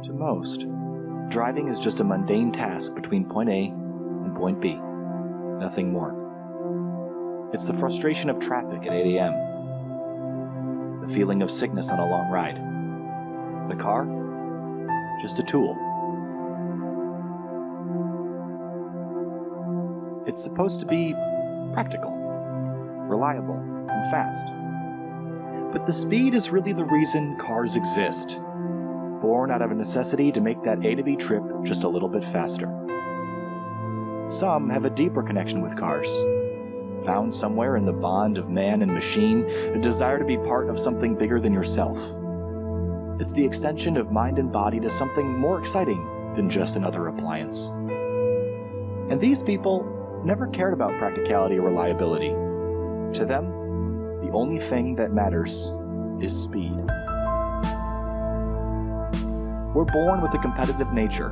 To most, driving is just a mundane task between point A and point B. Nothing more. It's the frustration of traffic at 8 a.m. The feeling of sickness on a long ride. The car? Just a tool. It's supposed to be practical, reliable, and fast. But the speed is really the reason cars exist. Born out of a necessity to make that A to B trip just a little bit faster. Some have a deeper connection with cars. Found somewhere in the bond of man and machine, a desire to be part of something bigger than yourself. It's the extension of mind and body to something more exciting than just another appliance. And these people never cared about practicality or reliability. To them, the only thing that matters is speed. We're born with a competitive nature,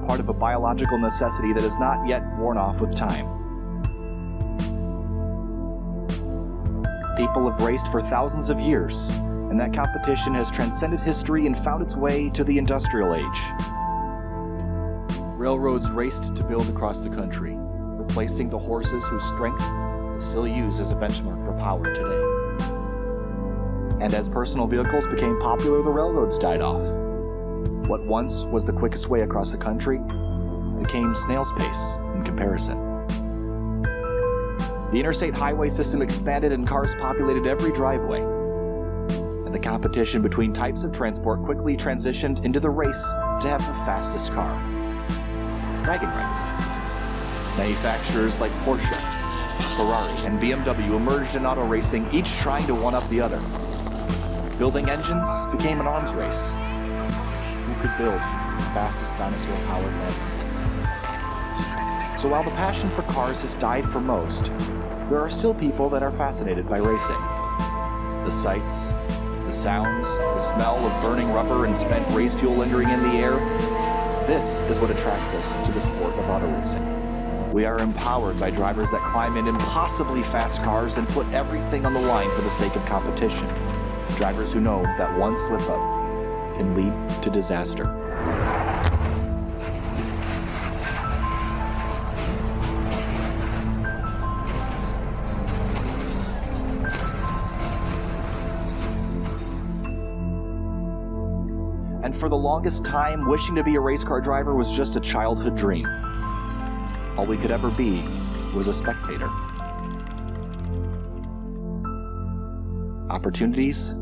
part of a biological necessity that is not yet worn off with time. People have raced for thousands of years, and that competition has transcended history and found its way to the industrial age. Railroads raced to build across the country, replacing the horses whose strength is still used as a benchmark for power today. And as personal vehicles became popular, the railroads died off. What once was the quickest way across the country became snail's pace in comparison. The interstate highway system expanded and cars populated every driveway. And the competition between types of transport quickly transitioned into the race to have the fastest car. Bragging rights. Manufacturers like Porsche, Ferrari, and BMW emerged in auto racing, each trying to one-up the other. Building engines became an arms race. Who could build the fastest dinosaur-powered Land? So while the passion for cars has died for most, there are still people that are fascinated by racing. The sights, the sounds, the smell of burning rubber and spent race fuel lingering in the air. This is what attracts us to the sport of auto racing. We are empowered by drivers that climb in impossibly fast cars and put everything on the line for the sake of competition. Drivers who know that one slip-up can lead to disaster. And for the longest time, wishing to be a race car driver was just a childhood dream. All we could ever be was a spectator. Opportunities?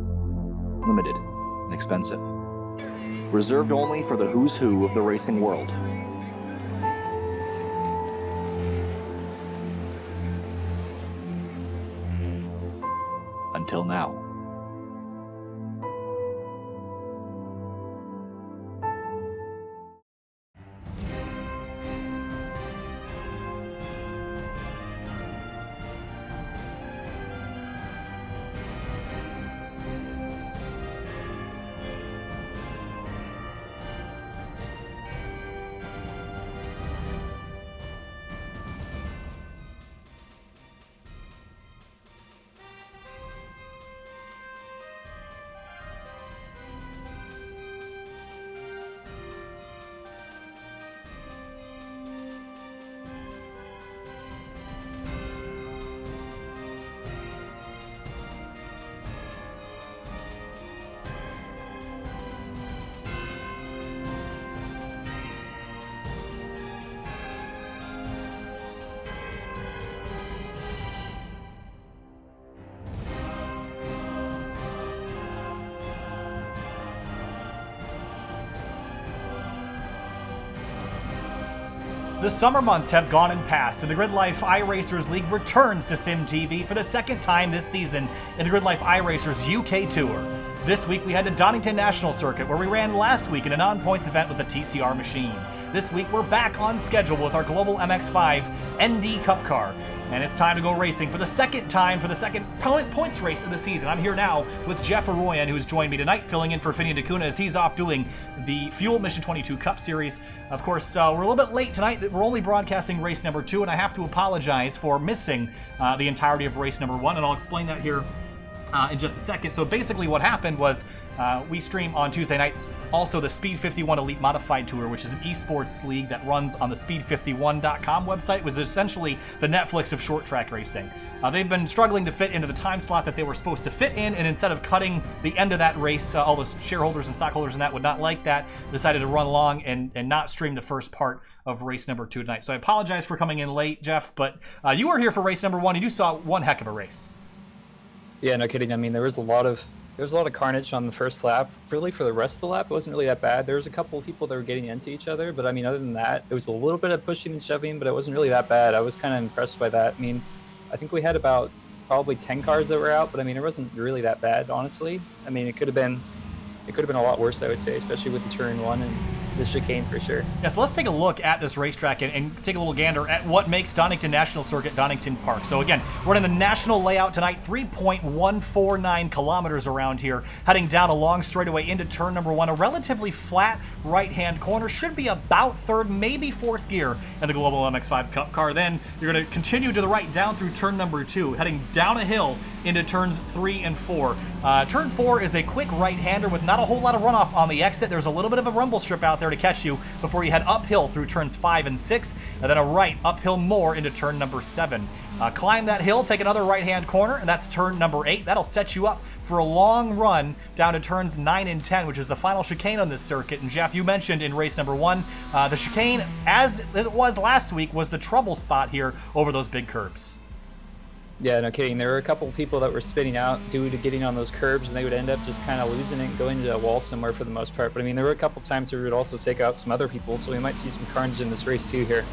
Limited and expensive. Reserved only for the who's who of the racing world. Until now. The summer months have gone and passed, and the Grid Life iRacers League returns to SimTV for the second time this season in the Grid Life iRacers UK Tour. This week we head to Donington National Circuit, where we ran last week in a non-points event with the TCR machine. This week we're back on schedule with our Global MX-5 ND Cup car. And it's time to go racing for the second time for the second points race of the season. I'm here now with Jeff Arroyan, who's joined me tonight, filling in for Finian DeCuna as he's off doing the Fuel Mission 22 Cup Series. Of course, we're a little bit late tonight. We're only broadcasting race number 2, and I have to apologize for missing the entirety of race number 1, and I'll explain that here in just a second. So basically what happened was we stream on Tuesday nights also the Speed 51 Elite Modified Tour, which is an esports league that runs on the speed51.com website, which is essentially the Netflix of short track racing. They've been struggling to fit into the time slot that they were supposed to fit in, and instead of cutting the end of that race, all the shareholders and stockholders and that would not like that, decided to run along and not stream the first part of race number 2 tonight. So I apologize for coming in late, Jeff, but you were here for race number 1, and you saw one heck of a race. Yeah, no kidding. I mean, there was a lot of carnage on the first lap. Really, for the rest of the lap, it wasn't really that bad. There was a couple of people that were getting into each other, but I mean, other than that, it was a little bit of pushing and shoving, but it wasn't really that bad. I was kind of impressed by that. I mean, I think we had about probably 10 cars that were out, but I mean, it wasn't really that bad, honestly. I mean, it could have been a lot worse, I would say, especially with the turn 1 and the chicane for sure. Yeah, so let's take a look at this racetrack and take a little gander at what makes Donington National Circuit Donington Park. So again, we're in the national layout tonight, 3.149 kilometers around here, heading down a long straightaway into turn number 1, a relatively flat right-hand corner, should be about 3rd, maybe 4th gear in the Global MX-5 Cup car. Then you're going to continue to the right down through turn number 2, heading down a hill into turns 3 and 4. Turn 4 is a quick right-hander with not a whole lot of runoff on the exit. There's a little bit of a rumble strip out there to catch you before you head uphill through turns 5 and 6, and then a right uphill more into turn number 7. Climb that hill, take another right-hand corner, and that's turn number 8. That'll set you up for a long run down to turns 9 and 10, which is the final chicane on this circuit. And Jeff, you mentioned in race number 1, the chicane, as it was last week, was the trouble spot here over those big curbs. Yeah, no kidding. There were a couple of people that were spinning out due to getting on those curbs, and they would end up just kind of losing it and going into a wall somewhere for the most part. But I mean, there were a couple times where we would also take out some other people, so we might see some carnage in this race too here.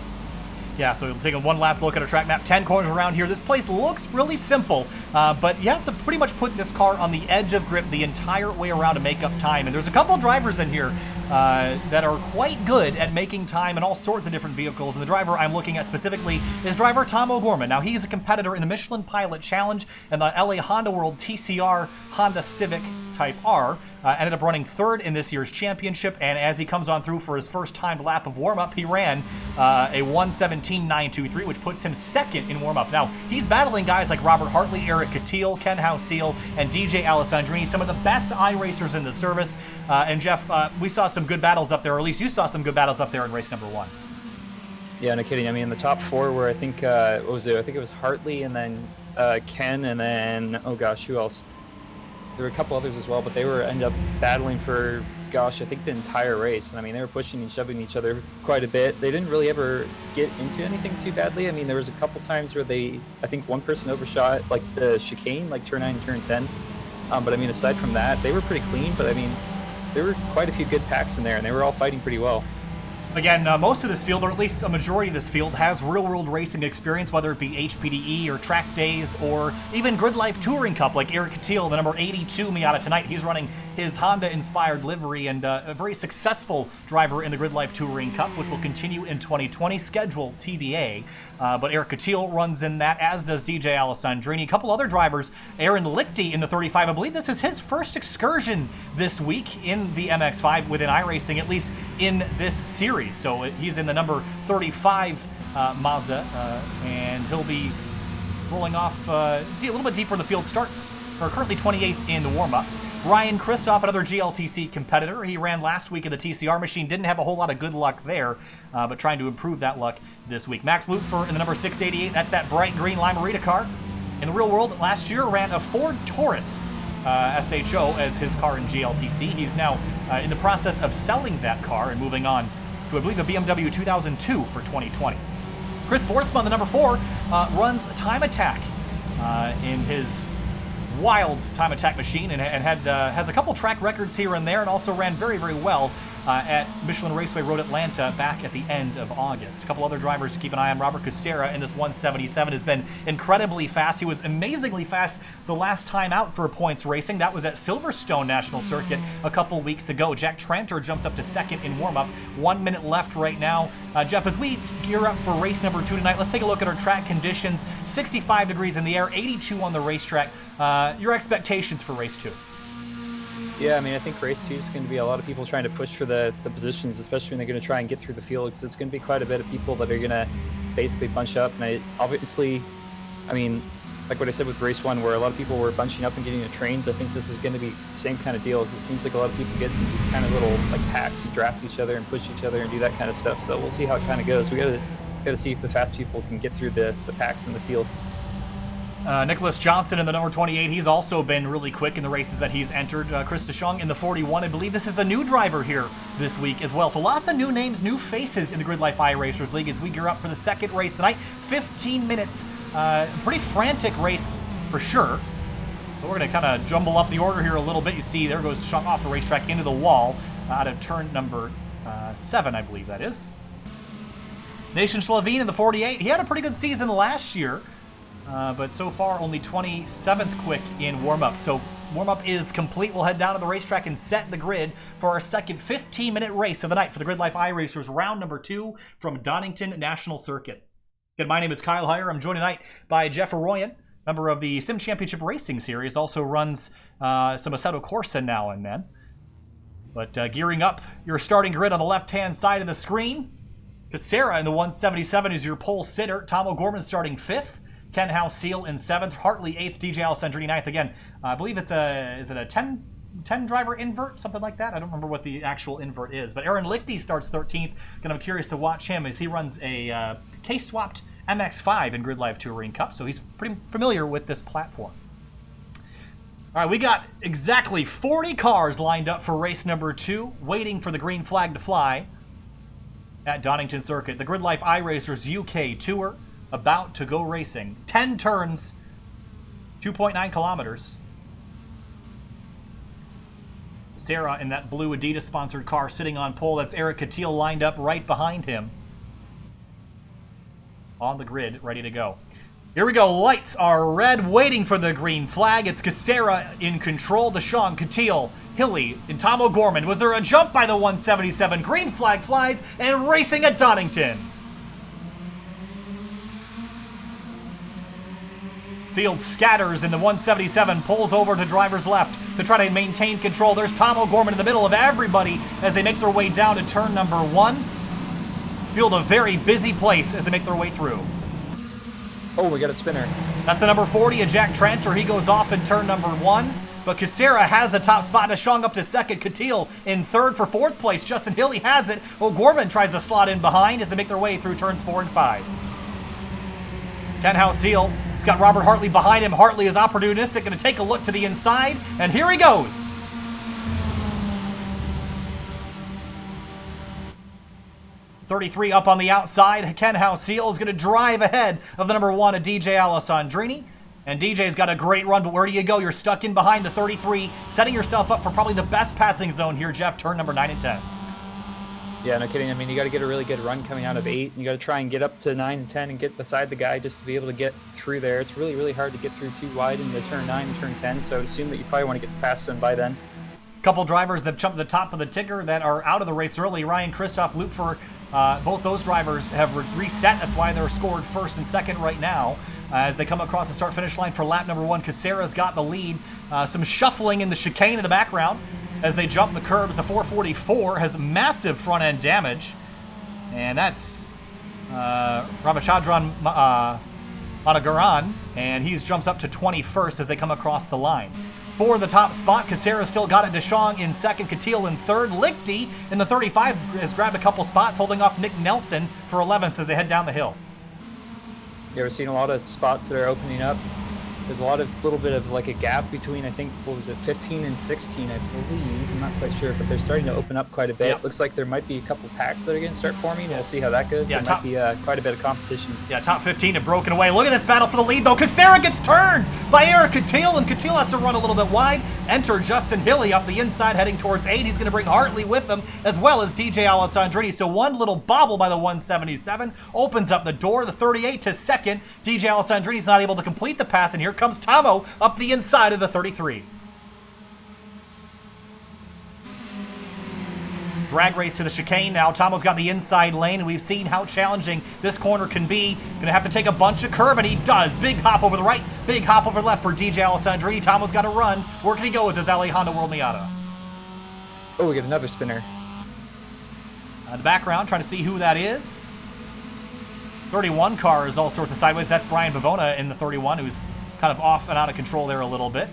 Yeah, so we'll take one last look at our track map. 10 corners around here. This place looks really simple, but you have to pretty much put this car on the edge of grip the entire way around to make up time. And there's a couple of drivers in here that are quite good at making time in all sorts of different vehicles. And the driver I'm looking at specifically is driver Tom O'Gorman. Now, he's a competitor in the Michelin Pilot Challenge and the LA Honda World TCR Honda Civic Type R. Ended up running 3rd in this year's championship, and as he comes on through for his first timed lap of warm-up, he ran a 1:17.923, which puts him 2nd in warm-up. Now, he's battling guys like Robert Hartley, Eric Catil, Ken Hauseal, and DJ Alessandrini, some of the best iRacers in the service. And Jeff, we saw some good battles up there, or at least you saw some good battles up there in race number 1. Yeah, no kidding. I mean, the top 4 were, I think, what was it? I think it was Hartley, and then Ken, and then, oh gosh, who else? There were a couple others as well, but they ended up battling for, gosh, I think the entire race. And I mean, they were pushing and shoving each other quite a bit. They didn't really ever get into anything too badly. I mean, there was a couple times where I think one person overshot like the chicane, like turn 9 and turn 10. But I mean, aside from that, they were pretty clean. But I mean, there were quite a few good packs in there, and they were all fighting pretty well. Again, most of this field, or at least a majority of this field, has real-world racing experience, whether it be HPDE or track days or even Grid Life Touring Cup, like Eric Catil, the number 82 Miata tonight. He's running his Honda-inspired livery and a very successful driver in the Grid Life Touring Cup, which will continue in 2020, schedule TBA. But Eric Catil runs in that, as does DJ Alessandrini. A couple other drivers, Aaron Lichty in the 35. I believe this is his first excursion this week in the MX-5 within iRacing, at least in this series. So he's in the number 35 Mazda, and he'll be rolling off a little bit deeper in the field. Currently 28th in the warm-up. Ryan Kristoff, another GLTC competitor. He ran last week in the TCR machine. Didn't have a whole lot of good luck there, but trying to improve that luck this week. Max Lupfer in the number 688. That's that bright green Limerita car. In the real world, last year ran a Ford Taurus SHO as his car in GLTC. He's now in the process of selling that car and moving on to, I believe, a BMW 2002 for 2020. Chris Borsma, the number 4, runs the Time Attack in his wild Time Attack machine, and has a couple track records here and there, and also ran very, very well at Michelin Raceway Road Atlanta back at the end of August. A couple other drivers to keep an eye on. Robert Kucera in this 177 has been incredibly fast. He was amazingly fast the last time out for points racing. That was at Silverstone National Circuit a couple weeks ago. Jack Tranter jumps up to 2nd in warm-up. 1 minute left right now. Jeff, as we gear up for race number 2 tonight, let's take a look at our track conditions. 65 degrees in the air, 82 on the racetrack. Your expectations for race 2? Yeah, I mean, I think race 2 is going to be a lot of people trying to push for the positions, especially when they're going to try and get through the field, because it's going to be quite a bit of people that are going to basically bunch up. And obviously, I mean, like what I said with race 1, where a lot of people were bunching up and getting into trains. I think this is going to be the same kind of deal, because it seems like a lot of people get in these kind of little like packs and draft each other and push each other and do that kind of stuff. So we'll see how it kind of goes. We got to see if the fast people can get through the packs in the field. Nicholas Johnson in the number 28, he's also been really quick in the races that he's entered. Chris DeShong in the 41, I believe this is a new driver here this week as well. So lots of new names, new faces in the Grid Life iRacers League as we gear up for the second race tonight. 15 minutes, pretty frantic race for sure. But we're going to kind of jumble up the order here a little bit. You see there goes DeShong off the racetrack into the wall out of turn number 7, I believe that is. Nation Schlavine in the 48, he had a pretty good season last year. But so far, only 27th quick in warm-up. So warm-up is complete. We'll head down to the racetrack and set the grid for our second 15-minute race of the night for the Grid Life iRacers, round number 2 from Donington National Circuit. Again, my name is Kyle Heyer. I'm joined tonight by Jeff Arroyan, member of the Sim Championship Racing Series, also runs some Assetto Corsa now and then. But gearing up your starting grid on the left-hand side of the screen. Casera in the 177 is your pole sitter. Tom O'Gorman starting 5th. Ken House-Seal in 7th, Hartley 8th, DJ Alessandrini 9th. Again, I believe it's is it a 10 driver invert, something like that? I don't remember what the actual invert is. But Aaron Lichty starts 13th, and I'm curious to watch him as he runs a case-swapped MX-5 in Grid Life Touring Cup, so he's pretty familiar with this platform. All right, we got exactly 40 cars lined up for race number 2, waiting for the green flag to fly at Donington Circuit. The Grid Life iRacers UK Tour, about to go racing. 10 turns, 2.9 kilometers. Sarah in that blue Adidas-sponsored car sitting on pole. That's Eric Catil lined up right behind him. On the grid, ready to go. Here we go. Lights are red, waiting for the green flag. It's Casera in control. DeShong, Catil, Hilly, and Tom O'Gorman. Was there a jump by the 177? Green flag flies, and racing at Donington. Field scatters in the 177, pulls over to driver's left to try to maintain control. There's Tom O'Gorman in the middle of everybody as they make their way down to turn number 1. Field a very busy place as they make their way through. Oh, we got a spinner. That's the number 40, a Jack Tranter. He goes off in turn number 1. But Casera has the top spot. DeShong up to 2nd. Catil in 3rd for 4th place. Justin Hilly has it. O'Gorman tries to slot in behind as they make their way through turns 4 and 5. Ken House-Seal. He's got Robert Hartley behind him. Hartley is opportunistic, going to take a look to the inside, and here he goes. .33 up on the outside. Ken House-Seal is going to drive ahead of the number 1, a DJ Alessandrini. And DJ's got a great run, but where do you go? You're stuck in behind the 33, setting yourself up for probably the best passing zone here, Jeff, turn number 9 and 10. Yeah, no kidding. I mean, you got to get a really good run coming out of 8. You got to try and get up to 9 and 10 and get beside the guy just to be able to get through there. It's really, really hard to get through too wide into turn 9 and turn 10, so I would assume that you probably want to get past them by then. Couple drivers that jumped to the top of the ticker that are out of the race early. Ryan Christoph, Lupfer, both those drivers have reset. That's why they're scored 1st and 2nd right now. As they come across the start-finish line for lap number 1, Casera's got the lead. Some shuffling in the chicane in the background as they jump the curbs. The 444 has massive front-end damage. And that's Ramachandran Managaran, and he jumps up to 21st as they come across the line. For the top spot, Casera still got it. DeShong in 2nd, Catil in 3rd. Lichty in the 35 has grabbed a couple spots, holding off Nick Nelson for 11th as they head down the hill. You ever seen a lot of spots that are opening up? There's a little bit of like a gap between, I think, what was it, 15 and 16, I believe. I'm not quite sure, but they're starting to open up quite a bit. Yep. Looks like there might be a couple packs that are going to start forming. We'll see how that goes. Yeah, there might be quite a bit of competition. Yeah, top 15 have broken away. Look at this battle for the lead, though. Casera gets turned by Eric Catil, and Catil has to run a little bit wide. Enter Justin Hilly up the inside, heading towards 8. He's going to bring Hartley with him, as well as DJ Alessandrini. So one little bobble by the 177 opens up the door. The 38 to 2nd. DJ Alessandrini's not able to complete the pass, and here comes Tomo up the inside of the 33. Drag race to the chicane now. Tomo's got the inside lane, and we've seen how challenging this corner can be. Gonna have to take a bunch of curb, and he does. Big hop over the right, big hop over the left for DJ Alessandrini. Tomo's got to run. Where can he go with his Alejandro World Miata? Oh, we get another spinner. In the background, trying to see who that is. 31 car is all sorts of sideways. That's Brian Bavona in the 31, who's kind of off and out of control there a little bit.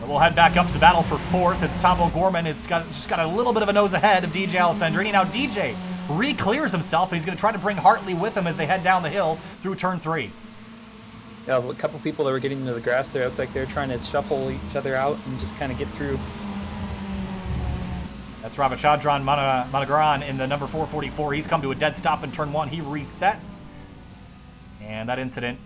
But we'll head back up to the battle for fourth. It's Tom O'Gorman. It's just got a little bit of a nose ahead of DJ Alessandrini. Now DJ re-clears himself, and he's going to try to bring Hartley with him as they head down the hill through turn 3. Yeah, a couple people that were getting into the grass there, it looked like they're trying to shuffle each other out and just kind of get through. That's Ravichandran Managaran in the number 444. He's come to a dead stop in turn 1. He resets. And that incident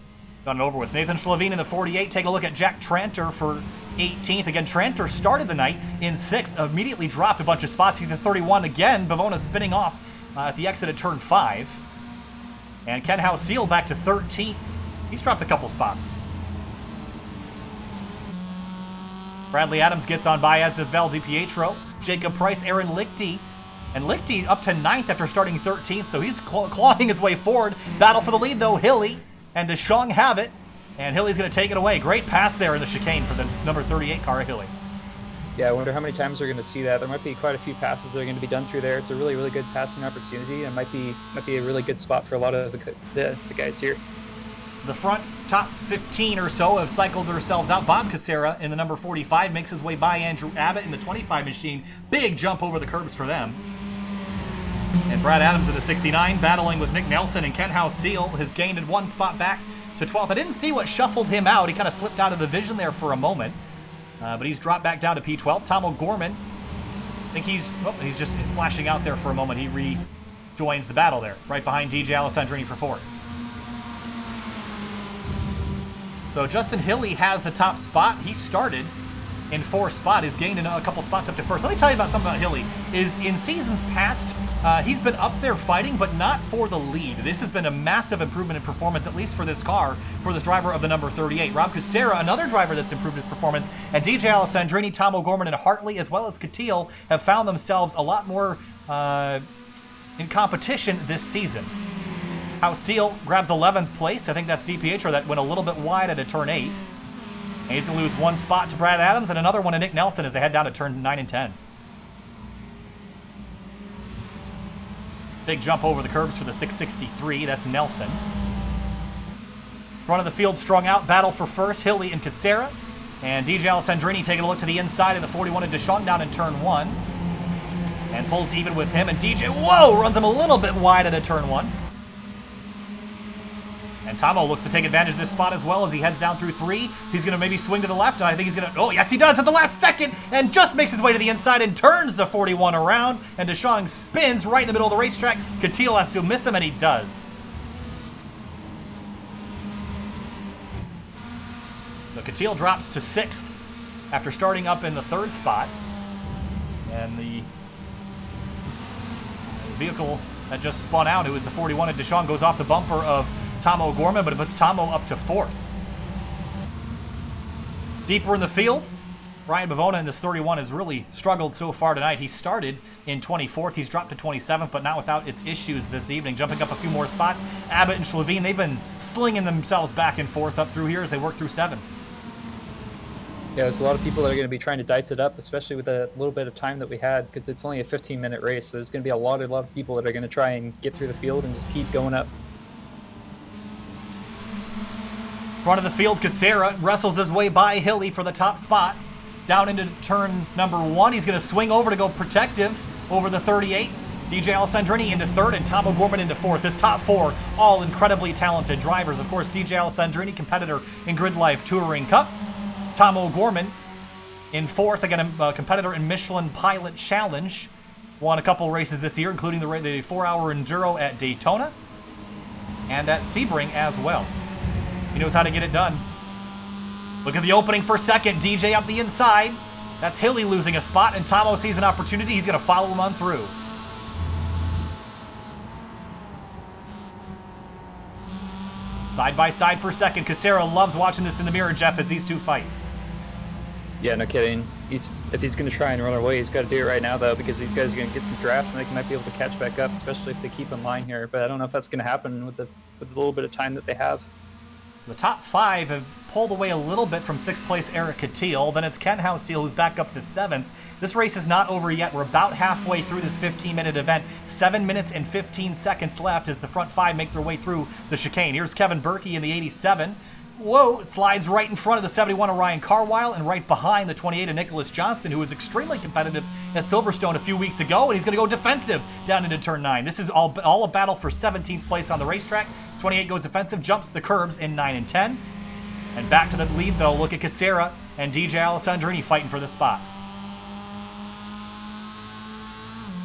done and over with. Nathan Schlavine in the 48. Take a look at Jack Tranter for 18th. Again, Tranter started the night in 6th, immediately dropped a bunch of spots. He's in 31 again. Bavona spinning off at the exit at turn 5. And Ken House-Seal back to 13th. He's dropped a couple spots. Bradley Adams gets on by, as does Val DiPietro. Jacob Price, Aaron Lichty. And Lichty up to 9th after starting 13th, so he's clawing his way forward. Battle for the lead, though. Hilly and DeShong have it. And Hilly's going to take it away. Great pass there in the chicane for the number 38 car, Hilly. Yeah, I wonder how many times we're going to see that. There might be quite a few passes that are going to be done through there. It's a really, really good passing opportunity, and might be a really good spot for a lot of the guys here. The front top 15 or so have cycled themselves out. Bob Casera in the number 45 makes his way by Andrew Abbott in the 25 machine. Big jump over the curbs for them. And Brad Adams in the 69 battling with Nick Nelson, and Ken House-Seal has gained in 1 spot back to 12th. I didn't see what shuffled him out. He kind of slipped out of the vision there for a moment. But he's dropped back down to P12. Tom O'Gorman, I think he's just flashing out there for a moment. He rejoins the battle there, right behind DJ Alessandrini for 4th. So Justin Hilly has the top spot. He started in 4th spot. He's gained a couple spots up to 1st. Let me tell you about something about Hilly. Is in seasons past, he's been up there fighting, but not for the lead. This has been a massive improvement in performance, at least for this car, for this driver of the number 38. Rob Kucera, another driver that's improved his performance, and DJ Alessandrini, Tom O'Gorman, and Hartley, as well as Catil, have found themselves a lot more in competition this season. House-Seal grabs 11th place. I think that's DiPietro that went a little bit wide at a turn 8. And he's going to lose 1 spot to Brad Adams and another one to Nick Nelson as they head down to turn 9 and 10. Big jump over the curbs for the 663. That's Nelson. Front of the field strung out. Battle for first. Hilly and Casera. And DJ Alessandrini taking a look to the inside of the 41 and DeShong down in turn 1. And pulls even with him. And DJ, runs him a little bit wide at a turn 1. And Tomo looks to take advantage of this spot as well as he heads down through 3. He's going to maybe swing to the left, and I think he's going to... Oh, yes, he does at the last second, and just makes his way to the inside and turns the 41 around, and DeShong spins right in the middle of the racetrack. Catil has to miss him, and he does. So Catil drops to 6th after starting up in the 3rd spot. And the vehicle that just spun out, it was the 41 of DeShong, goes off the bumper of Tom O'Gorman, but it puts Tomo up to 4th. Deeper in the field, Ryan Bavona in this 31 has really struggled so far tonight. He started in 24th. He's dropped to 27th, but not without its issues this evening. Jumping up a few more spots, Abbott and Schlavine, they've been slinging themselves back and forth up through here as they work through 7. Yeah, there's a lot of people that are going to be trying to dice it up, especially with the little bit of time that we had, because it's only a 15-minute race. So there's going to be a lot of people that are going to try and get through the field and just keep going up. Front of the field, Casera wrestles his way by Hilly for the top spot. Down into turn number 1. He's going to swing over to go protective over the 38. DJ Alessandrini into 3rd and Tom O'Gorman into 4th. This top 4, all incredibly talented drivers. Of course, DJ Alessandrini, competitor in Grid Life Touring Cup. Tom O'Gorman in 4th, again, a competitor in Michelin Pilot Challenge. Won a couple races this year, including the 4-hour Enduro at Daytona and at Sebring as well. He knows how to get it done. Look at the opening for 2nd. DJ up the inside. That's Hilly losing a spot, and Tomo sees an opportunity. He's going to follow him on through. Side by side for 2nd. Casera loves watching this in the mirror, Jeff, as these two fight. Yeah, no kidding. If he's going to try and run away, he's got to do it right now, though, because these guys are going to get some drafts, and they might be able to catch back up, especially if they keep in line here. But I don't know if that's going to happen with the little bit of time that they have. So the top 5 have pulled away a little bit from 6th place Eric Catil. Then it's Ken Houseal who's back up to 7th. This race is not over yet. We're about halfway through this 15-minute event. 7 minutes and 15 seconds left as the front 5 make their way through the chicane. Here's Kevin Berkey in the 87. Whoa, it slides right in front of the 71 of Ryan Carwile and right behind the 28 of Nicholas Johnson, who was extremely competitive at Silverstone a few weeks ago, and he's going to go defensive down into turn 9. This is all a battle for 17th place on the racetrack. 28 goes defensive, jumps the curbs in 9 and 10. And back to the lead, though. Look at Casera and DJ Alessandrini fighting for the spot.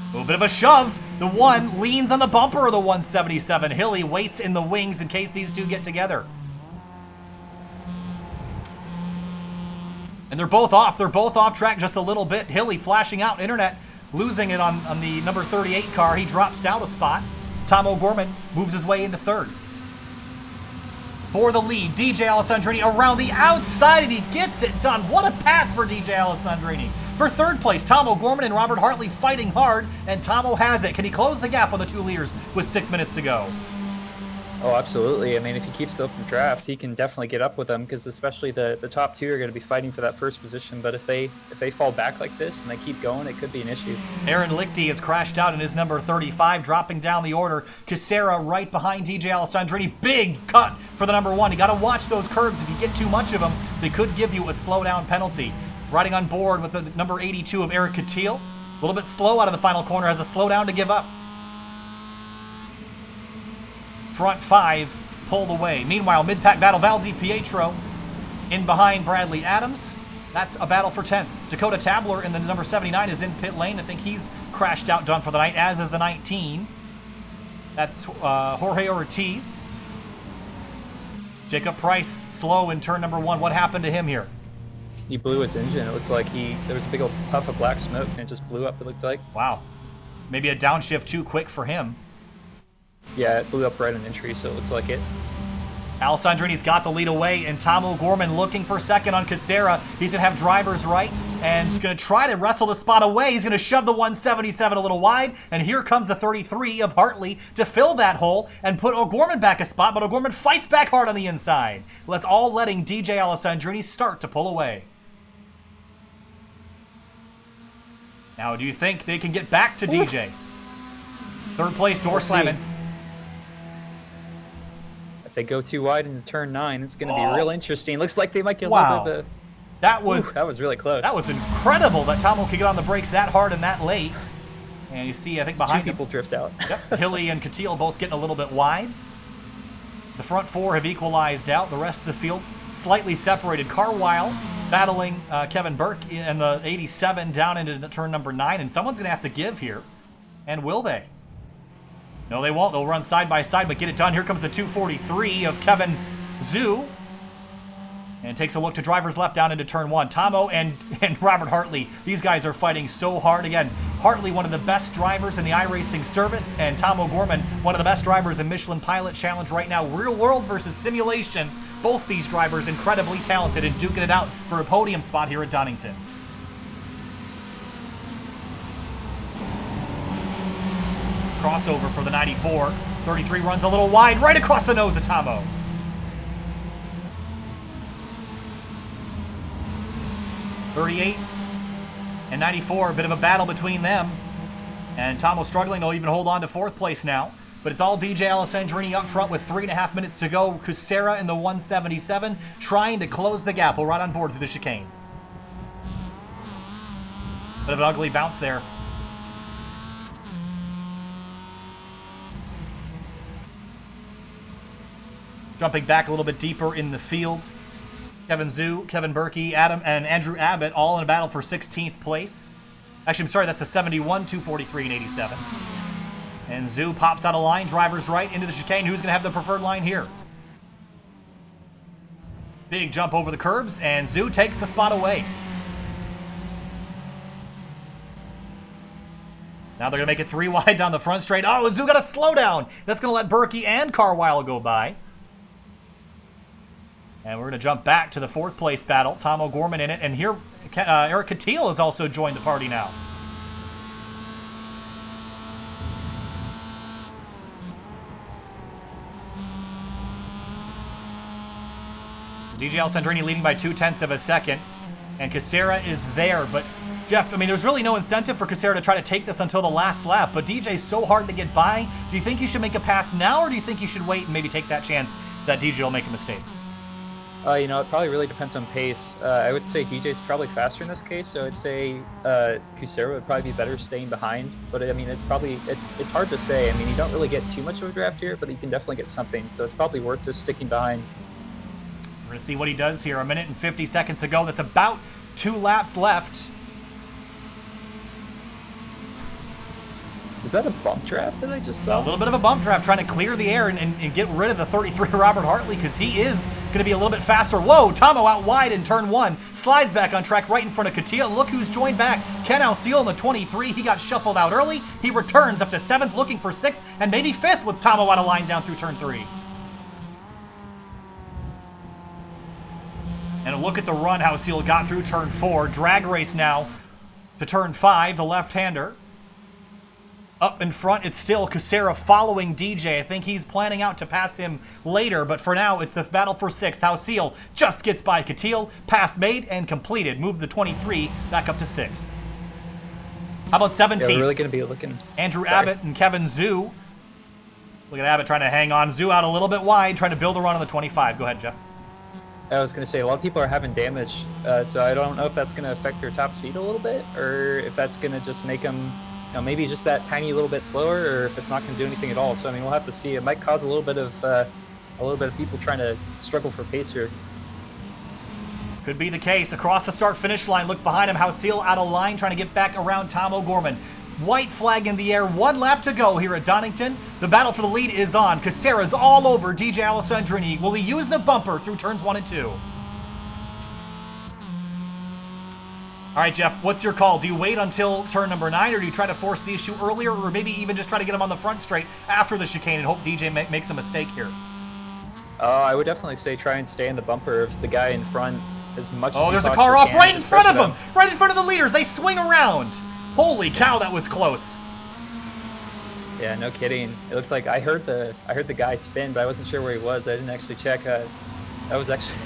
A little bit of a shove. The 1 leans on the bumper of the 177. Hilly waits in the wings in case these two get together. And they're both off. They're both off track just a little bit. Hilly flashing out. Internet losing it on the number 38 car. He drops down a spot. Tom O'Gorman moves his way into 3rd. For the lead, DJ Alessandrini around the outside, and he gets it done. What a pass for DJ Alessandrini. For 3rd place, Tom O'Gorman and Robert Hartley fighting hard, and Tomo has it. Can he close the gap on the 2 leaders with 6 minutes to go? Oh, absolutely. I mean, if he keeps the open draft, he can definitely get up with them, because especially the top 2 are going to be fighting for that 1st position. But if they fall back like this and they keep going, it could be an issue. Aaron Lichty has crashed out in his number 35, dropping down the order. Casera right behind DJ Alessandrini. Big cut for the number 1. You got to watch those curbs. If you get too much of them, they could give you a slowdown penalty. Riding on board with the number 82 of Eric Catil. A little bit slow out of the final corner, has a slowdown to give up. Front 5 pulled away. Meanwhile, mid-pack battle, Val Di Pietro in behind Bradley Adams. That's a battle for 10th. Dakota Tabler in the number 79 is in pit lane. I think he's crashed out, done for the night, as is the 19. That's Jorge Ortiz. Jacob Price slow in turn number 1. What happened to him here? He blew his engine. It looked like there was a big old puff of black smoke, and it just blew up, it looked like. Wow. Maybe a downshift too quick for him. Yeah, it blew up right on entry, so it looks like it. Alessandrini's got the lead away, and Tom O'Gorman looking for 2nd on Casera. He's going to have drivers right, and he's going to try to wrestle the spot away. He's going to shove the 177 a little wide, and here comes the 33 of Hartley to fill that hole and put O'Gorman back a spot, but O'Gorman fights back hard on the inside. That's all letting DJ Alessandrini start to pull away. Now, do you think they can get back to DJ? 3rd place, door slamming. If they go too wide into turn 9, it's going to be real interesting. Looks like they might get a wow. little bit of a... That was really close. That was incredible that Tomo could get on the brakes that hard and that late. And you see, I think behind 2 people drift out. Yep, Hilly and Catil both getting a little bit wide. The front 4 have equalized out. The rest of the field slightly separated. Carwile battling Kevin Burke in the 87 down into turn number 9. And someone's going to have to give here. And will they? No, they won't. They'll run side by side, but get it done. Here comes the 243 of Kevin Zhu. And takes a look to drivers left down into turn 1. Tomo and Robert Hartley, these guys are fighting so hard. Again, Hartley, one of the best drivers in the iRacing service, and Tom O'Gorman, one of the best drivers in Michelin Pilot Challenge right now. Real world versus simulation. Both these drivers incredibly talented and duking it out for a podium spot here at Donington. Crossover for the 94. 33 runs a little wide, right across the nose of Tomo. .38 and 94, a bit of a battle between them. And Tomo struggling to even hold on to 4th place now. But it's all DJ Alessandrini up front with 3.5 minutes to go. Casera in the 177 trying to close the gap. We'll ride on board through the chicane. Bit of an ugly bounce there. Jumping back a little bit deeper in the field. Kevin Zhu, Kevin Berkey, Adam, and Andrew Abbott all in a battle for 16th place. Actually, I'm sorry, that's the 71, 243, and 87. And Zhu pops out of line, drivers right into the chicane. Who's going to have the preferred line here? Big jump over the curbs, and Zhu takes the spot away. Now they're going to make it 3 wide down the front straight. Oh, Zhu got a slowdown. That's going to let Berkey and Carwile go by. And we're going to jump back to the 4th place battle. Tom O'Gorman in it. And here, Eric Catil has also joined the party now. DJ Alessandrini leading by 0.2 of a second. And Casera is there, but Jeff, I mean, there's really no incentive for Casera to try to take this until the last lap, but DJ's so hard to get by. Do you think you should make a pass now, or do you think you should wait and maybe take that chance that DJ will make a mistake? You know, it probably really depends on pace. I would say DJ's probably faster in this case, so I'd say Casera would probably be better staying behind. But I mean, it's hard to say. I mean, you don't really get too much of a draft here, but you can definitely get something. So it's probably worth just sticking behind. We're going to see what he does here. 1 minute and 50 seconds to go. That's about 2 laps left. Is that a bump draft that I just saw? A little bit of a bump draft, trying to clear the air and get rid of the 33 Robert Hartley, because he is going to be a little bit faster. Whoa, Tomo out wide in turn 1. Slides back on track right in front of Katia. Look who's joined back. Ken Alciel in the 23. He got shuffled out early. He returns up to 7th, looking for 6th, and maybe 5th with Tomo out of line down through turn 3. And a look at the run Alciel got through turn 4. Drag race now to turn 5, the left-hander. Up in front, it's still Casera following DJ. I think he's planning out to pass him later, but for now, it's the battle for 6th. Alciel just gets by Katil. Pass made and completed. Move the 23 back up to 6th. How about 17th? Yeah, we're really going to be looking. Andrew Abbott and Kevin Zhu. Look at Abbott trying to hang on. Zhu out a little bit wide, trying to build a run on the 25. Go ahead, Jeff. I was going to say, a lot of people are having damage, so I don't know if that's going to affect their top speed a little bit, or if that's going to just make them... maybe just that tiny little bit slower, or if it's not going to do anything at all. So I mean, we'll have to see. It might cause a little bit of people trying to struggle for pace here. Could be the case. Across the start-finish line, look behind him. Alciel out of line, trying to get back around Tom O'Gorman. White flag in the air. 1 lap to go here at Donington. The battle for the lead is on. Casera's all over DJ Alessandrini. Will he use the bumper through turns 1 and 2? All right, Jeff, what's your call? Do you wait until turn number 9, or do you try to force the issue earlier, or maybe even just try to get him on the front straight after the chicane and hope DJ makes a mistake here? I would definitely say try and stay in the bumper if the guy in front as much as Oh, there's a car off right in front of him! Right in front of the leaders! They swing around! Holy cow, that was close! Yeah, no kidding. It looked like I heard the guy spin, but I wasn't sure where he was. I didn't actually check. That was actually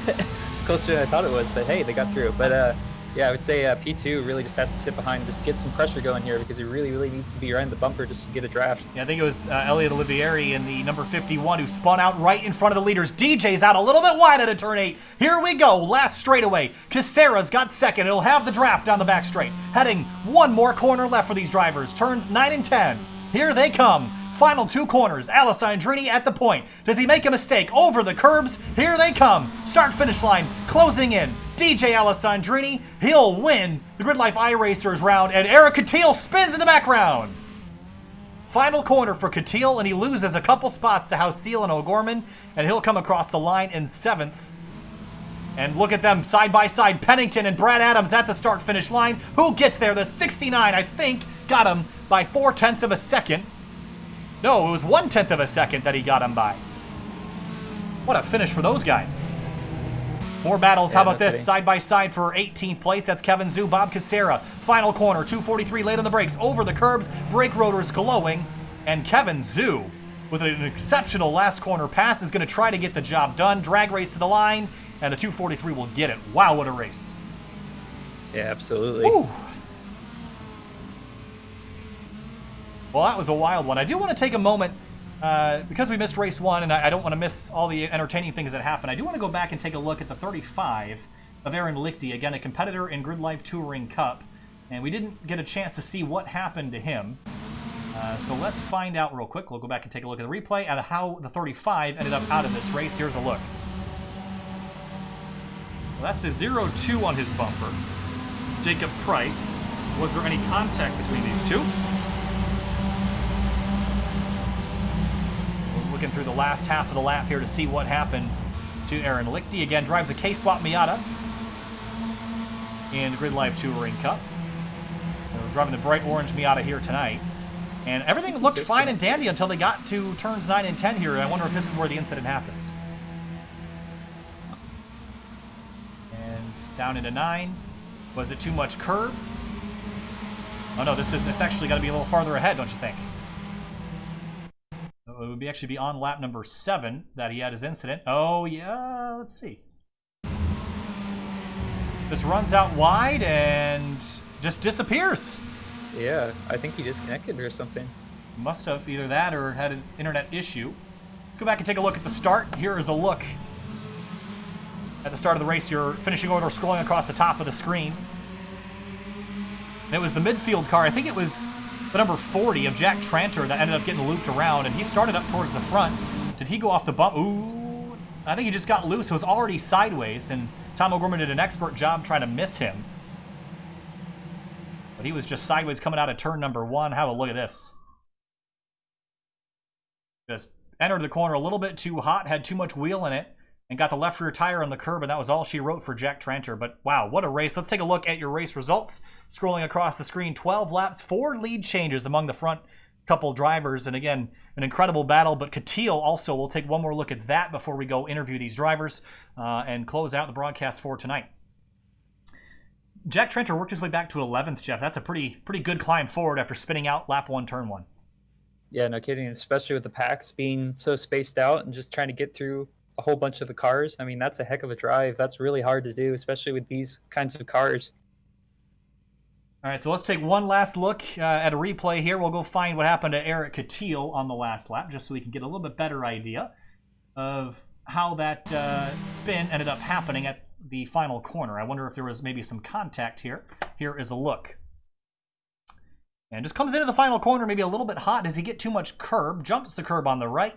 it's closer than I thought it was, but hey, they got through. But yeah, I would say P2 really just has to sit behind, just get some pressure going here, because he really, really needs to be around the bumper just to get a draft. Yeah, I think it was Elliot Olivieri in the number 51 who spun out right in front of the leaders. DJ's out a little bit wide at a turn 8. Here we go, last straightaway. Casera's got 2nd. He'll have the draft down the back straight. Heading 1 more corner left for these drivers. Turns 9 and 10. Here they come. Final 2 corners. Alessandrini at the point. Does he make a mistake? Over the curbs. Here they come. Start-finish line closing in. DJ Alessandrini, he'll win the Grid Life iRacers round, and Eric Katil spins in the background. Final corner for Katil, and he loses a couple spots to Alciel and O'Gorman, and he'll come across the line in 7th. And look at them side by side, Pennington and Brad Adams at the start-finish line. Who gets there? The 69, I think, got him by 0.4 of a second. No, it was 1/10 of a second that he got him by. What a finish for those guys. More battles. How about this? Side by side for 18th place. That's Kevin Zhu, Bob Casera. Final corner, 2:43 late on the brakes. Over the curbs, brake rotors glowing. And Kevin Zhu, with an exceptional last corner pass, is going to try to get the job done. Drag race to the line, and the 2:43 will get it. Wow, what a race. Yeah, absolutely. Woo. Well, that was a wild one. I do want to take a moment, because we missed race 1, and I don't want to miss all the entertaining things that happened. I do want to go back and take a look at the 35 of Aaron Lichty, again, a competitor in Grid Life Touring Cup. And we didn't get a chance to see what happened to him. So let's find out real quick. We'll go back and take a look at the replay at how the 35 ended up out of this race. Here's a look. Well, that's the 0-2 on his bumper. Jacob Price. Was there any contact between these two? Looking through the last half of the lap here to see what happened to Aaron Lichty. Again, drives a K-Swap Miata in the Grid Life Touring Cup. We're driving the bright orange Miata here tonight. And everything looked fine and dandy until they got to turns 9 and 10 here. I wonder if this is where the incident happens. And down into 9. Was it too much curb? Oh no, it's actually got to be a little farther ahead, don't you think? It would actually be on lap number 7 that he had his incident. Oh, yeah, let's see. Just runs out wide and just disappears. Yeah, I think he disconnected or something. Must have either that or had an internet issue. Let's go back and take a look at the start. Here is a look at the start of the race. You're finishing order scrolling across the top of the screen. And it was the midfield car. I think it was the number 40 of Jack Tranter that ended up getting looped around, and he started up towards the front. Did he go off the bump? Ooh, I think he just got loose. It was already sideways, and Tom O'Gorman did an expert job trying to miss him. But he was just sideways coming out of turn number 1. Have a look at this. Just entered the corner a little bit too hot, had too much wheel in it, and got the left rear tire on the curb, and that was all she wrote for Jack Tranter. But wow, what a race. Let's take a look at your race results. Scrolling across the screen, 12 laps, 4 lead changes among the front couple drivers, and again, an incredible battle. But Catil also, we'll take one more look at that before we go interview these drivers and close out the broadcast for tonight. Jack Tranter worked his way back to 11th, Jeff. That's a pretty good climb forward after spinning out lap 1, turn 1. Yeah, no kidding, especially with the packs being so spaced out and just trying to get through a whole bunch of the cars. I mean, that's a heck of a drive. That's really hard to do, especially with these kinds of cars. All right, so let's take one last look at a replay here. We'll go find what happened to Eric Catil on the last lap, just so we can get a little bit better idea of how that spin ended up happening at the final corner. I wonder if there was maybe some contact here. Here is a look. And just comes into the final corner maybe a little bit hot. Does he get too much curb? Jumps the curb on the right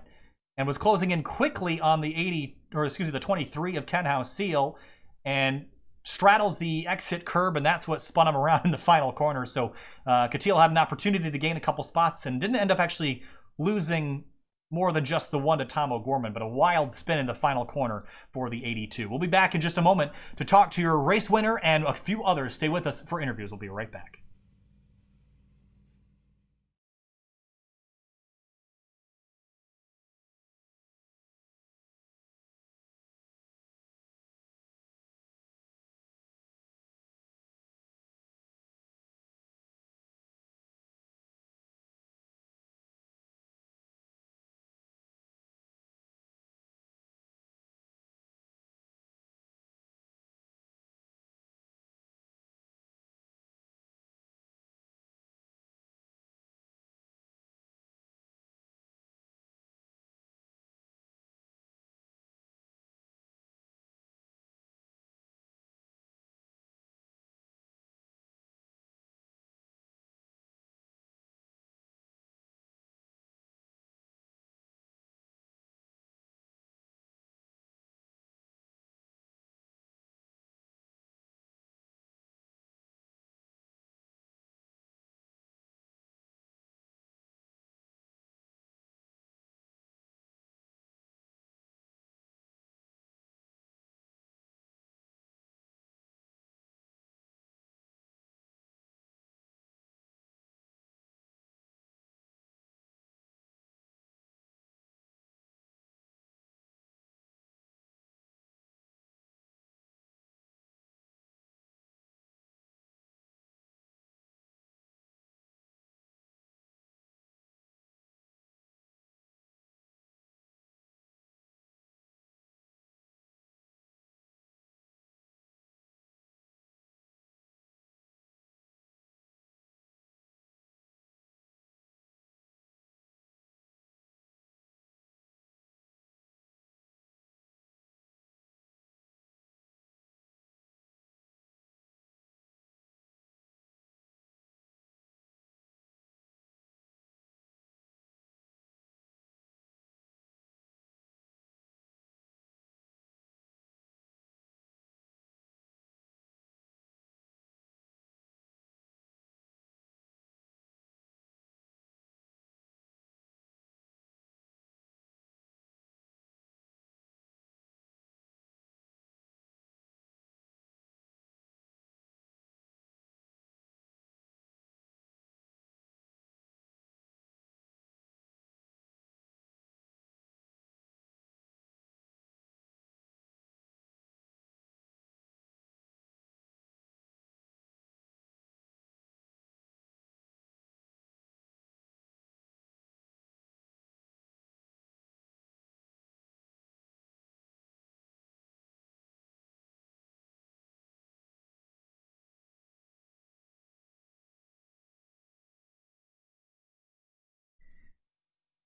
and was closing in quickly on the 23 of Ken House Seal and straddles the exit curb, and that's what spun him around in the final corner. So Catil had an opportunity to gain a couple spots and didn't end up actually losing more than just the one to Tom O'Gorman, but a wild spin in the final corner for the 82. We'll be back in just a moment to talk to your race winner and a few others. Stay with us for interviews. We'll be right back.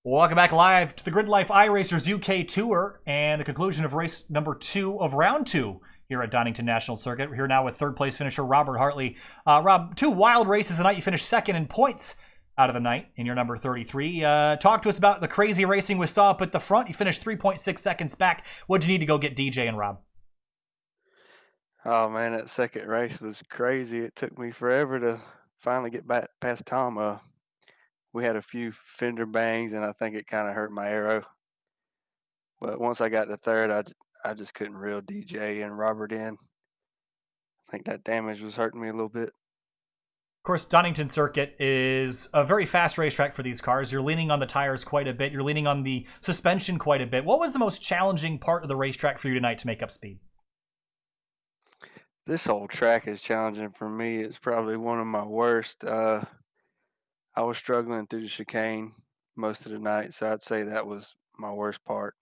Welcome back live to the Grid Life iRacers UK Tour and the conclusion of race number 2 of round 2 here at Donington National Circuit. We're here now with third place finisher Robert Hartley. Rob, 2 wild races tonight. You finished second in points out of the night in your number 33. Talk to us about the crazy racing we saw up at the front. You finished 3.6 seconds back. What'd you need to go get DJ and Rob? Oh man, that second race was crazy. It took me forever to finally get back past Tom. We had a few fender bangs, and I think it kind of hurt my aero. But once I got to third, I just couldn't reel DJ and Robert in. I think that damage was hurting me a little bit. Of course, Donington Circuit is a very fast racetrack for these cars. You're leaning on the tires quite a bit. You're leaning on the suspension quite a bit. What was the most challenging part of the racetrack for you tonight to make up speed? This whole track is challenging for me. It's probably one of my worst. I was struggling through the chicane most of the night, so I'd say that was my worst part.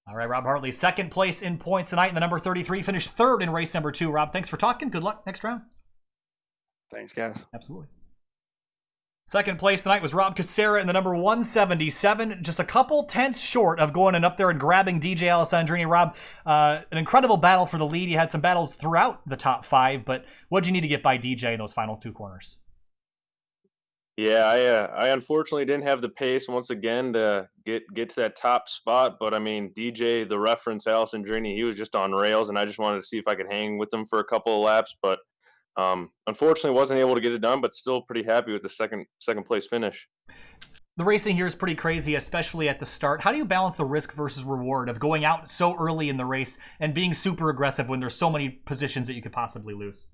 All right, Rob Hartley, second place in points tonight in the number 33, finished third in race number 2. Rob, thanks for talking. Good luck next round. Thanks, guys. Absolutely. Second place tonight was Rob Casera in the number 177, just a couple tenths short of going and up there and grabbing DJ Alessandrini. Rob, an incredible battle for the lead. You had some battles throughout the top 5, but what'd you need to get by DJ in those final 2 corners? Yeah, I unfortunately didn't have the pace once again to get to that top spot. But I mean, DJ, the reference, Alessandrini, he was just on rails, and I just wanted to see if I could hang with him for a couple of laps. But unfortunately, wasn't able to get it done. But still pretty happy with the second place finish. The racing here is pretty crazy, especially at the start. How do you balance the risk versus reward of going out so early in the race and being super aggressive when there's so many positions that you could possibly lose?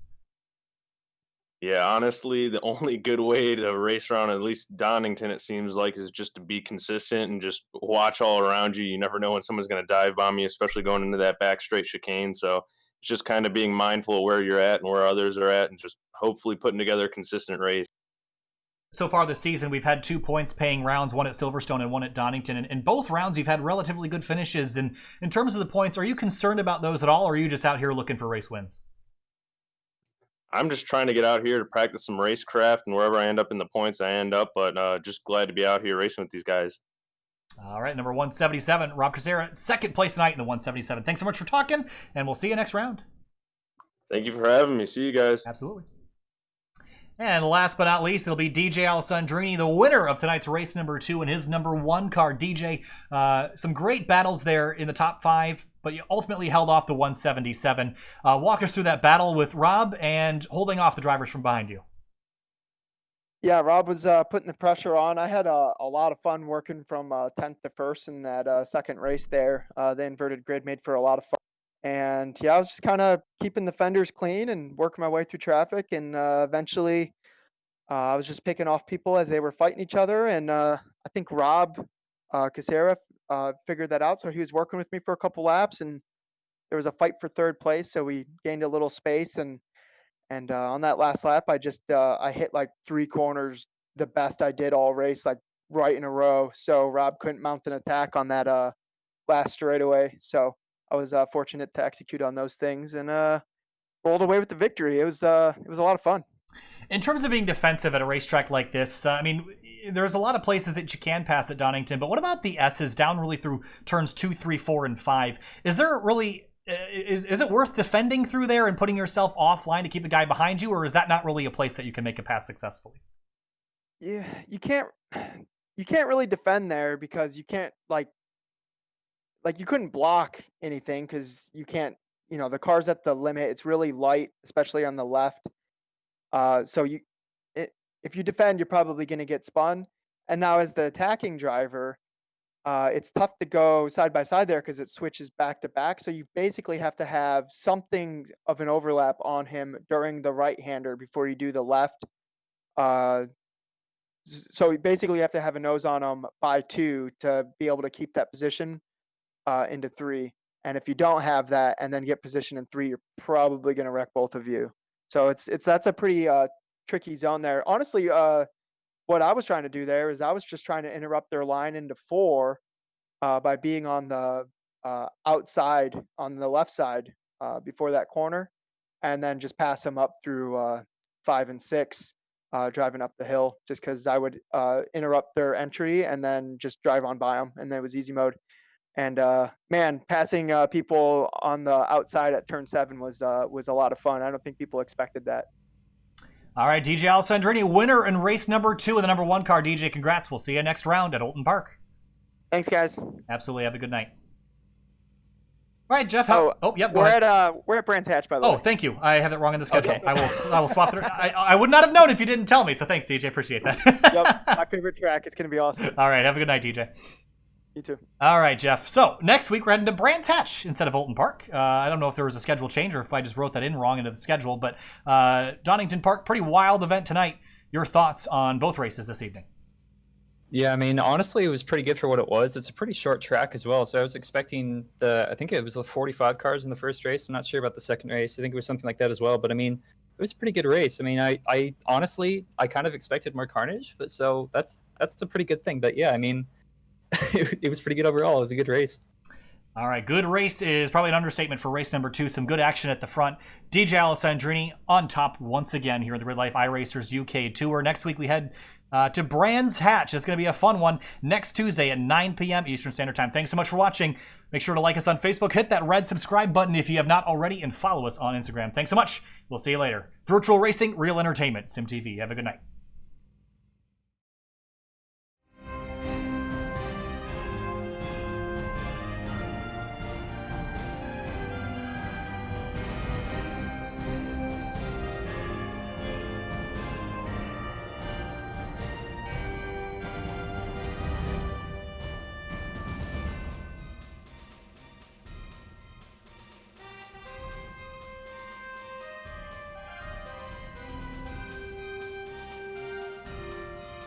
Yeah, honestly, the only good way to race around at least Donington, it seems like, is just to be consistent and just watch all around you. You never know when someone's going to dive bomb you, especially going into that back straight chicane. So it's just kind of being mindful of where you're at and where others are at and just hopefully putting together a consistent race. So far this season, we've had 2 points paying rounds, one at Silverstone and one at Donington. And in both rounds, you've had relatively good finishes. And in terms of the points, are you concerned about those at all, or are you just out here looking for race wins? I'm just trying to get out here to practice some racecraft, and wherever I end up in the points, I end up. But just glad to be out here racing with these guys. All right, number 177, Rob Casera, second place tonight in the 177. Thanks so much for talking, and we'll see you next round. Thank you for having me. See you guys. Absolutely. And last but not least, it'll be DJ Alessandrini, the winner of tonight's race number 2 in his number 1 car. DJ, some great battles there in the top 5, but you ultimately held off the 177. Walk us through that battle with Rob and holding off the drivers from behind you. Yeah, Rob was putting the pressure on. I had a lot of fun working from 10th to 1st in that second race there. The inverted grid made for a lot of fun. And yeah, I was just kind of keeping the fenders clean and working my way through traffic. And eventually, I was just picking off people as they were fighting each other. And I think Rob Casera figured that out. So he was working with me for a couple laps, and there was a fight for third place. So we gained a little space. And on that last lap, I hit like 3 corners the best I did all race, like right in a row. So Rob couldn't mount an attack on that last straightaway. So I was fortunate to execute on those things and rolled away with the victory. It was a lot of fun. In terms of being defensive at a racetrack like this, I mean, there's a lot of places that you can pass at Donington, but what about the S's down really through turns 2, 3, 4, and 5? Is there really is it worth defending through there and putting yourself offline to keep the guy behind you, or is that not really a place that you can make a pass successfully? Yeah, you can't really defend there because you can't like you couldn't block anything because you can't, the car's at the limit. It's really light, especially on the left. So if you defend, you're probably going to get spun. And now as the attacking driver, it's tough to go side by side there because it switches back to back. So you basically have to have something of an overlap on him during the right-hander before you do the left. So you basically have to have a nose on him by 2 to be able to keep that position into 3. And if you don't have that and then get position in 3, you're probably going to wreck both of you. So that's a pretty tricky zone there. Honestly, what I was trying to do there is I was just trying to interrupt their line into 4 by being on the outside on the left side before that corner, and then just pass them up through 5 and 6 driving up the hill, just because I would interrupt their entry and then just drive on by them, and then it was easy mode. And man, passing people on the outside at turn 7 was a lot of fun. I don't think people expected that. All right, DJ Alessandrini, winner in race number 2 of the number 1 car. DJ, congrats. We'll see you next round at Oulton Park. Thanks, guys. Absolutely. Have a good night. All right, Jeff. Yep. We're at Brands Hatch, by the way. Oh, thank you. I have it wrong in the schedule. Okay. I will swap. I would not have known if you didn't tell me. So thanks, DJ. Appreciate that. Yep, my favorite track. It's gonna be awesome. All right. Have a good night, DJ. You too. All right, Jeff. So next week we're heading to Brands Hatch instead of Oulton Park. I don't know if there was a schedule change or if I just wrote that in wrong into the schedule, but Donington Park, pretty wild event tonight. Your thoughts on both races this evening? Yeah, I mean, honestly, it was pretty good for what it was. It's a pretty short track as well. So I was expecting I think it was the 45 cars in the first race. I'm not sure about the second race. I think it was something like that as well. But I mean, it was a pretty good race. I mean, I honestly, I kind of expected more carnage, but so that's a pretty good thing. But yeah, I mean, it was pretty good overall. It was a good race. All right, good race is probably an understatement for race number 2. Some good action at the front. DJ Alessandrini on top once again here in the Grid Life iRacers UK Tour. Next week we head to Brands Hatch. It's going to be a fun one next Tuesday at 9 p.m. Eastern Standard Time. Thanks so much for watching. Make sure to like us on Facebook. Hit that red subscribe button if you have not already, and follow us on Instagram. Thanks so much. We'll see you later. Virtual racing, real entertainment. SimTV. Have a good night.